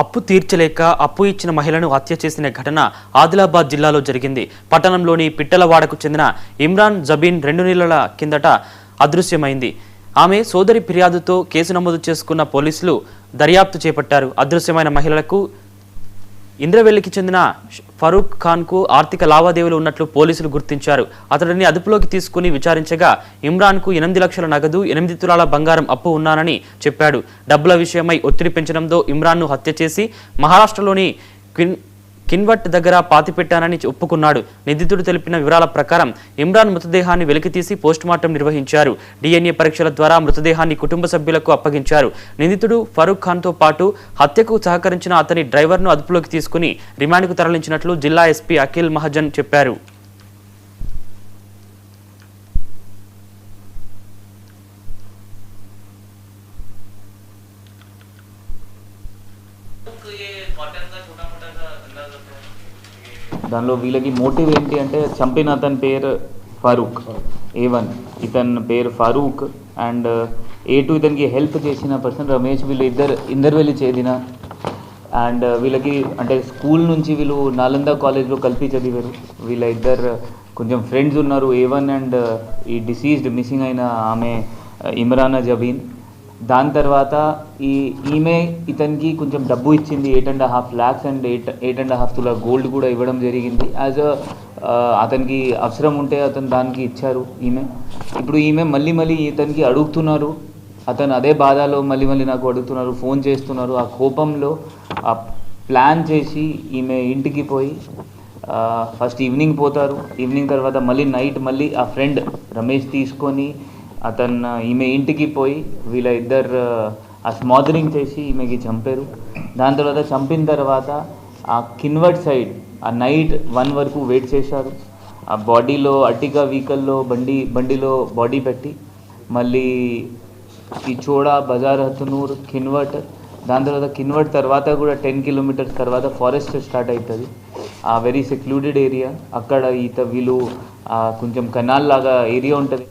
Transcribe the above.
అప్పు తీర్చలేక అప్పు ఇచ్చిన మహిళను హత్య చేసిన ఘటన ఆదిలాబాద్ జిల్లాలో జరిగింది. పట్టణంలోని పిట్టలవాడకు చెందిన ఇమ్రాన్ జబీన్ 2 నెలల కిందట అదృశ్యమైంది. ఆమె సోదరి ఫిర్యాదుతో కేసు నమోదు చేసుకున్న పోలీసులు దర్యాప్తు చేపట్టారు. అదృశ్యమైన మహిళలకు ఇంద్రవెల్లికి చెందిన ఫరూక్ ఖాన్కు ఆర్థిక లావాదేవీలు ఉన్నట్లు పోలీసులు గుర్తించారు. అతడిని అదుపులోకి తీసుకుని విచారించగా ఇమ్రాన్కు 8 లక్షల నగదు, 8 తులాల బంగారం అప్పు ఉన్నానని చెప్పాడు. డబ్బుల విషయమై ఒత్తిడి పెంచడంతో ఇమ్రాన్ను హత్య చేసి మహారాష్ట్రలోని కిన్వట్ దగ్గర పాతిపెట్టానని ఒప్పుకున్నాడు. నిందితుడు తెలిపిన వివరాల ప్రకారం ఇమ్రాన్ మృతదేహాన్ని వెలికితీసి పోస్టుమార్టం నిర్వహించారు. DNA పరీక్షల ద్వారా మృతదేహాన్ని కుటుంబ సభ్యులకు అప్పగించారు. నిందితుడు ఫరూక్ ఖాన్తో పాటు హత్యకు సహకరించిన అతని డ్రైవర్ను అదుపులోకి తీసుకుని రిమాండ్కు తరలించినట్లు జిల్లా ఎస్పీ అఖిల్ మహాజన్ చెప్పారు. దానిలో వీళ్ళకి మోటివ్ ఏంటి అంటే చంపిన అతని పేరు ఫరూక్ A1, ఇతని పేరు ఫరూక్ అండ్ A2 ఇతనికి హెల్ప్ చేసిన పర్సన్ రమేష్. వీళ్ళు ఇందర్వెల్లి చేదిన అండ్ వీళ్ళకి అంటే స్కూల్ నుంచి వీళ్ళు నాలంద కాలేజ్లో కలిపి చదివారు. వీళ్ళ ఇద్దరు కొంచెం ఫ్రెండ్స్ ఉన్నారు, A1 అండ్ ఈ డిసీజ్డ్ మిస్సింగ్ అయిన ఆమె ఇమ్రాన్ జబీన్. దాని తర్వాత ఈమె ఇతనికి కొంచెం డబ్బు ఇచ్చింది, 8.5 lakhs అండ్ 8.5 తులా గోల్డ్ కూడా ఇవ్వడం జరిగింది. అతనికి అవసరం ఉంటే అతను దానికి ఇచ్చారు ఈమె. ఇప్పుడు ఈమె మళ్ళీ ఇతనికి అడుగుతున్నారు, అతను అదే బాధలో మళ్ళీ నాకు అడుగుతున్నారు, ఫోన్ చేస్తున్నారు. ఆ కోపంలో ఆ ప్లాన్ చేసి ఈమె ఇంటికి పోయి ఫస్ట్ ఈవినింగ్ పోతారు. ఈవినింగ్ తర్వాత మళ్ళీ నైట్ మళ్ళీ ఆ ఫ్రెండ్ రమేష్ తీసుకొని అతను ఈమె ఇంటికి పోయి వీళ్ళ ఇద్దరు ఆ స్మాదరింగ్ చేసి ఈమెకి చంపారు. దాని తర్వాత చంపిన తర్వాత ఆ కిన్వర్ట్ సైడ్ ఆ నైట్ 1 వరకు వెయిట్ చేశారు. ఆ బాడీలో అర్టిగా వెహికల్లో బండిలో బాడీ పెట్టి మళ్ళీ ఈ చోడా బజార్ హతనూర్ కిన్వర్ట్, దాని తర్వాత కిన్వర్ట్ తర్వాత కూడా 10 kilometers తర్వాత ఫారెస్ట్ స్టార్ట్ అవుతుంది. ఆ వెరీ సెక్లూడెడ్ ఏరియా. అక్కడ వీళ్ళు కొంచెం కెనాల్ లాగా ఏరియా ఉంటుంది.